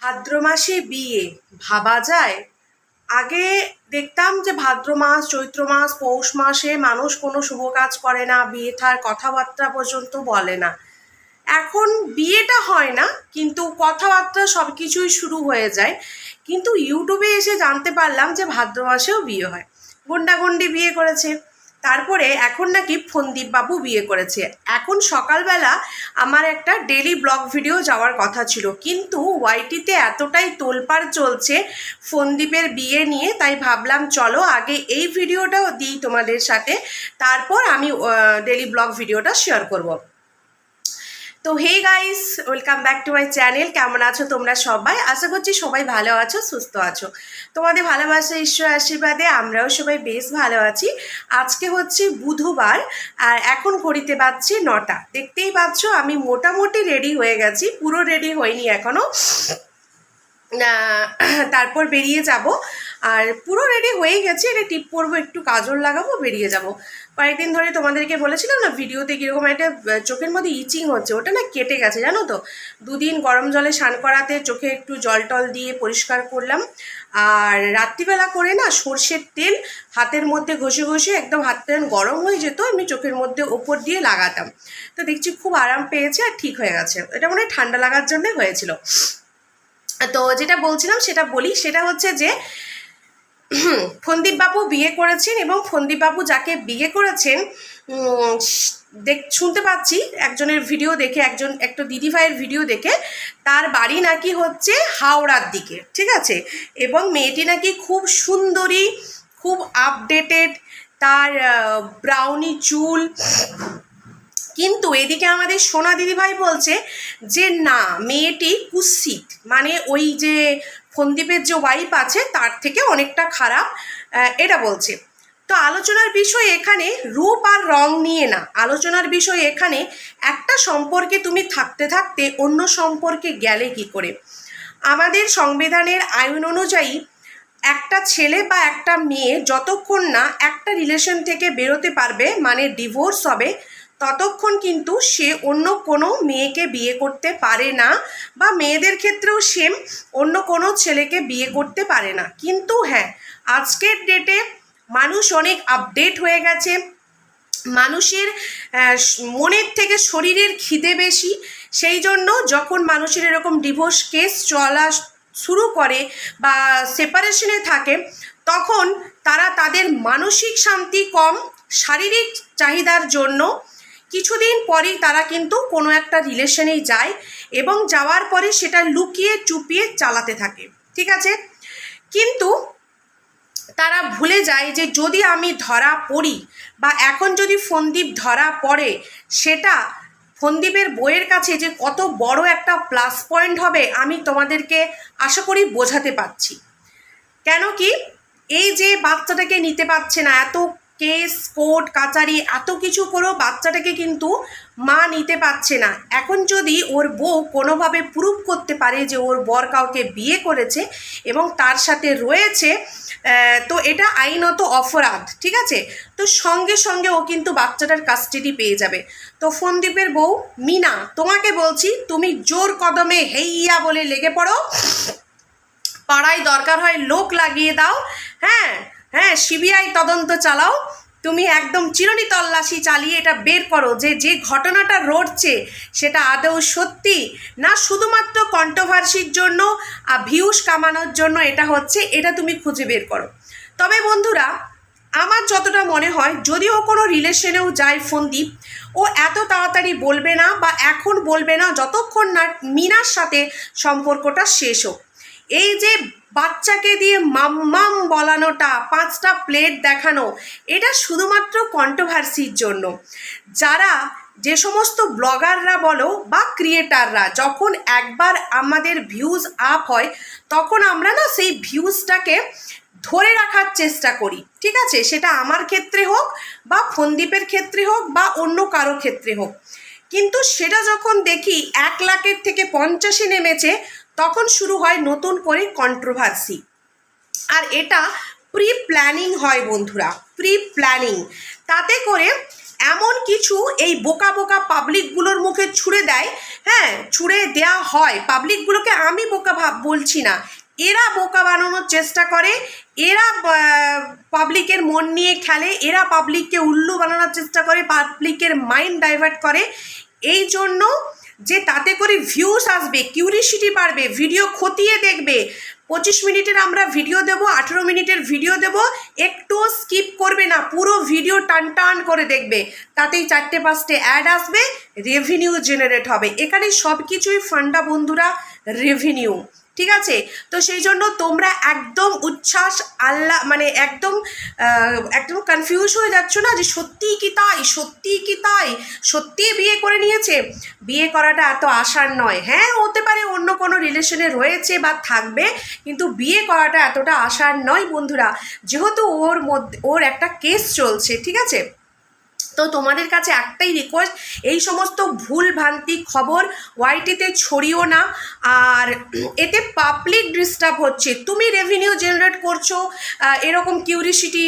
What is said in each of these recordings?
ভাদ্র মাসে বিয়ে ভাবা যায়? আগে দেখতাম যে ভাদ্র মাস, চৈত্র মাস, পৌষ মাসে মানুষ কোনো শুভ কাজ করে না, বিয়ে থার কথাবার্তা পর্যন্ত বলে না। এখন বিয়েটা হয় না, কিন্তু কথাবার্তা সব কিছুই শুরু হয়ে যায়। কিন্তু ইউটিউবে এসে জানতে পারলাম যে ভাদ্র মাসেও বিয়ে হয়। গন্ডাগন্ডি বিয়ে করেছে, তারপরে এখন নাকি ফন্দীপ বাবু বিয়ে করেছে। এখন সকালবেলা আমার একটা ডেলি ব্লগ ভিডিও যাওয়ার কথা ছিল, কিন্তু ওয়াইটিতে এতটাই তোলপাড় চলছে ফন্দীপের বিয়ে নিয়ে, তাই ভাবলাম চলো আগে এই ভিডিওটাও দিই তোমাদের সাথে, তারপর আমি ডেলি ব্লগ ভিডিওটা শেয়ার করব। তো hey guys, welcome back to my channel. কেমন আছো তোমরা সবাই? আশা করছি সবাই ভালো আছো, সুস্থ আছো। তোমাদের ভালোবাসা, ঈশ্বর আশীর্বাদে আমরাও সবাই বেশ ভালো আছি। আজকে হচ্ছে বুধবার, আর এখন ঘড়িতে বাজছে 9টা। দেখতেই পাচ্ছ আমি মোটামুটি রেডি হয়ে গেছি, পুরো রেডি হইনি এখনো। তারপর বেরিয়ে যাব, আর পুরো রেডি হয়ে গেছে। এটা টিপ পরবো, একটু কাজল লাগাবো, বেরিয়ে যাব। কয়েকদিন ধরে তোমাদেরকে বলেছিলাম না ভিডিওতে কীরকম একটা চোখের মধ্যে ইচিং হচ্ছে, ওটা না কেটে গেছে জানো তো। দুদিন গরম জলে স্নান করাতে চোখে একটু জল টল দিয়ে পরিষ্কার করলাম, আর রাত্রিবেলা করে না সর্ষের তেল হাতের মধ্যে ঘষে ঘষে একদম হাতটা গরম হয়ে যেত, আমি চোখের মধ্যে ওপর দিয়ে লাগাতাম। তো দেখছি খুব আরাম পেয়েছে আর ঠিক হয়ে গেছে। এটা মনে হয় ঠান্ডা লাগার জন্যে হয়েছিল। তো যেটা বলছিলাম সেটা বলি, সেটা হচ্ছে যে ফন্দীপ বাবু বিয়ে করেছেন, এবং ফন্দীপ বাবু যাকে বিয়ে করেছেন শুনতে পাচ্ছি একজনের ভিডিও দেখে, একটা দিদিভাইয়ের ভিডিও দেখে, তার বাড়ি নাকি হচ্ছে হাওড়ার দিকে, ঠিক আছে। এবং মেয়েটি নাকি খুব সুন্দরী, খুব আপডেটেড, তার ব্রাউনি চুল। কিন্তু এদিকে আমাদের সোনা দিদিভাই বলছে যে না, মেয়েটি কুৎসিত, মানে ওই যে ফন্দীপের যে ওয়াইফ আছে তার থেকে অনেকটা খারাপ, এটা বলছে। তো আলোচনার বিষয় এখানে রূপ আর রং নিয়ে না, আলোচনার বিষয় এখানে একটা সম্পর্কে তুমি থাকতে থাকতে অন্য সম্পর্কে গেলে কি করে। আমাদের সংবিধানের আইন অনুযায়ী একটা ছেলে বা একটা মেয়ে যতক্ষণ না একটা রিলেশন থেকে বেরোতে পারবে, মানে ডিভোর্স হবে, ততক্ষণ কিন্তু সে অন্য কোনো মেয়েকে বিয়ে করতে পারে না, বা মেয়েদের ক্ষেত্রেও সেম, অন্য কোনো ছেলেকে বিয়ে করতে পারে না। কিন্তু হ্যাঁ, আজকের ডেটে মানুষ অনেক আপডেট হয়ে গেছে, মানুষের মনের থেকে শরীরের খিদে বেশি। সেই জন্য যখন মানুষের এরকম ডিভোর্স কেস চলা শুরু করে বা সেপারেশনে থাকে, তখন তারা তাদের মানসিক শান্তি কম, শারীরিক চাহিদার জন্য কিছুদিন পরেই তারা কিন্তু কোনো একটা রিলেশনেই যায়, এবং যাওয়ার পরে সেটা লুকিয়ে চুপিয়ে চালাতে থাকে, ঠিক আছে। কিন্তু তারা ভুলে যায় যে যদি আমি ধরা পড়ি, বা এখন যদি ফন্দীপ ধরা পড়ে, সেটা ফন্দীপের বইয়ের কাছে যে কত বড় একটা প্লাস পয়েন্ট হবে, আমি তোমাদেরকে আশা করি বোঝাতে পারছি। কেন কি, এই যে বাচ্চাটাকে নিতে পারছে না, এত কেস কোর্ট কাচারি এত কিছু করেও বাচ্চাটাকে কিন্তু মা নিতে পারছে না। এখন যদি ওর বউ কোনোভাবে প্রুভ করতে পারে যে ওর বর কাউকে বিয়ে করেছে এবং তার সাথে রয়েছে, তো এটা আইনত অপরাধ, ঠিক আছে। তো সঙ্গে সঙ্গে ও কিন্তু বাচ্চাটার কাস্টাডি পেয়ে যাবে। তো ফন্দীপের বউ মিনা, তোমাকে বলছি তুমি জোর কদমে হেইয়া বলে লেগে পড়ো, পাড়ায় দরকার হয় লোক লাগিয়ে দাও, হ্যাঁ হ্যাঁ, সিবিআই তদন্ত চালাও, তুমি একদম চিরুনি তল্লাশি চালিয়ে এটা বের করো যে যে ঘটনাটা ঘটছে সেটা আদৌ সত্যি না শুধুমাত্র কন্ট্রোভার্সির জন্য ভিউজ কামানোর জন্য এটা হচ্ছে, এটা তুমি খুঁজে বের করো। তবে বন্ধুরা, আমার যতটা মনে হয়, যদি ও কোনো রিলেশনেও যায় ফন্দীপ, ও এত তাড়াতাড়ি বলবে না, বা এখন বলবে না যতক্ষণ না মিনার সাথে সম্পর্কটা শেষ হোক। এই যে বাচ্চাকে দিয়ে মাম্মাম বলানোটা, 5টা প্লেট দেখানো, এটা শুধুমাত্র কন্ট্রোভার্সির জন্য। যারা যে সমস্ত ব্লগাররা বলো বা ক্রিয়েটাররা, যখন একবার আমাদের ভিউজ আপ হয়, তখন আমরা না সেই ভিউজটাকে ধরে রাখার চেষ্টা করি, ঠিক আছে। সেটা আমার ক্ষেত্রে হোক, বা ফন্দীপের ক্ষেত্রে হোক, বা অন্য কারো ক্ষেত্রে হোক। কিন্তু সেটা যখন দেখি 1 লাখের থেকে 50-এ নেমেছে, তখন শুরু হয় নতুন করে কন্ট্রোভার্সি। আর এটা প্রি প্ল্যানিং হয় বন্ধুরা, প্রি প্ল্যানিং। তাতে করে এমন কিছু এই বোকা বোকা পাবলিকগুলোর মুখে ছুঁড়ে দেয়, হ্যাঁ, ছুঁড়ে দেওয়া হয় পাবলিকগুলোকে। আমি বোকা বলছি না, এরা বোকা বানানোর চেষ্টা করে, এরা পাবলিকের মন নিয়ে খেলে, এরা পাবলিককে উল্লু বানানোর চেষ্টা করে, পাবলিকের মাইন্ড ডাইভার্ট করে, এই জন্য যে তাতে করে ভিউস আসবে, কিউরিসিটি বাড়বে, ভিডিও খতিয়ে দেখবে। 25 মিনিটের আমরা ভিডিও দেবো, 18 মিনিটের ভিডিও দেবো, একটু স্কিপ করবে না, পুরো ভিডিও টান টান করে দেখবে, তাতেই 4-5টে অ্যাড আসবে, রেভিনিউ জেনারেট হবে। এখানে সব কিছুই ফান্ডা বন্ধুরা, রেভিনিউ, ঠিক আছে? তো সেই জন্য তোমরা একদম উচ্ছ্বাস আল্লাহ মানে একদম একদম কনফিউজ হয়ে যাচ্ছ না যে সত্যিই কি তাই, সত্যিই কি তাই, সত্যিই বিয়ে করে নিয়েছে? বিয়ে করাটা এত আসার নয়। হ্যাঁ, হতে পারে অন্য কোনো রিলেশনে রয়েছে বা থাকবে, কিন্তু বিয়ে করাটা এতটা আসার নয় বন্ধুরা, যেহেতু ওর একটা কেস চলছে, ঠিক আছে? তো তোমাদের কাছে একটাই রিকোয়েস্ট, এই সমস্ত ভুল ভ্রান্তি খবর ওয়াইটিতে ছড়িও না, আর এতে পাবলিক ডিস্টার্ব হচ্ছে। তুমি রেভিনিউ জেনারেট করছো এরকম কিউরিসিটি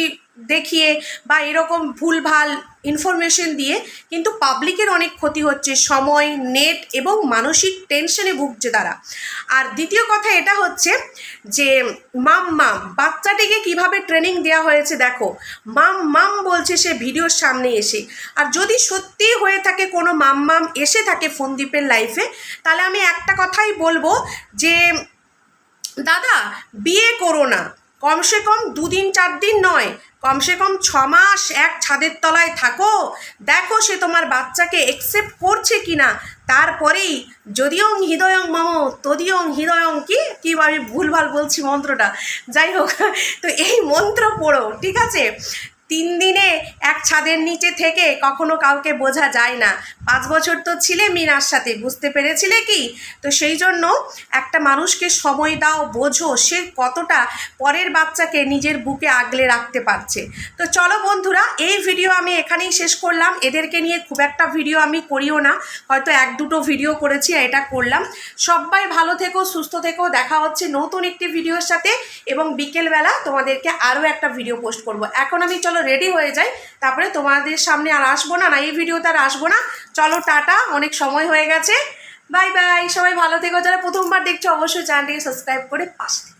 দেখিয়ে বা এরকম ভুলভাল ইনফরমেশন দিয়ে, কিন্তু পাবলিকের অনেক ক্ষতি হচ্ছে, সময়, নেট এবং মানসিক টেনশনে ভুগছে তারা। আর দ্বিতীয় কথা এটা হচ্ছে যে মাম বাচ্চাটিকে কিভাবে ট্রেনিং দেওয়া হয়েছে দেখো, মাম বলছে সে ভিডিওর সামনে এসে। আর যদি সত্যি হয়ে থাকে কোনো মাম এসে থাকে ফোনদীপের লাইফে, তাহলে আমি একটা কথাই বলবো যে দাদা বিয়ে করো না, কমসে কম 2 দিন 4 দিন নয়, কমসে কম 6 মাস এক ছাদের তলায় থাকো, দেখো সে তোমার বাচ্চাকে অ্যাকসেপ্ট করছে কি না। তারপরেই যদিও হৃদয়ং মম তদিয়ং হৃদয়ং কি আমি ভুলভাল বলছি মন্ত্রটা, যাই হোক, তো এই মন্ত্র পড়ো, ঠিক আছে? 3 দিনে এক ছাদের নিচে থেকে কখনো কাউকে বোঝা যায় না। 5 বছর তো ছিলে মিনার সাথে, বুঝতে পেরেছিলে কি? তো সেই জন্য একটা মানুষকে সময় দাও, বোঝো সে কতটা পরের বাচ্চাকে নিজের বুকে আগলে রাখতে পারছে। তো চলো বন্ধুরা, এই ভিডিও আমি এখানেই শেষ করলাম। এদেরকে নিয়ে খুব একটা ভিডিও আমি করিও না, হয়তো 1-2টো ভিডিও করেছি, এটা করলাম। সবাই ভালো থেকো, সুস্থ থেকো, দেখা হচ্ছে নতুন একটি ভিডিওর সাথে, এবং বিকেলবেলা তোমাদেরকে আরও একটা ভিডিও পোস্ট করব। এখন আমি চলো রেডি হয়ে যাই, তারপরে তোমাদের সামনে আর আসবো না, এই ভিডিওতে আর আসবো না। চলো টাটা, অনেক সময় হয়ে গেছে, বাই বাই, সবাই ভালো থেকো। যারা প্রথমবার দেখছো অবশ্যই চ্যানেলটিকে সাবস্ক্রাইব করে পাশে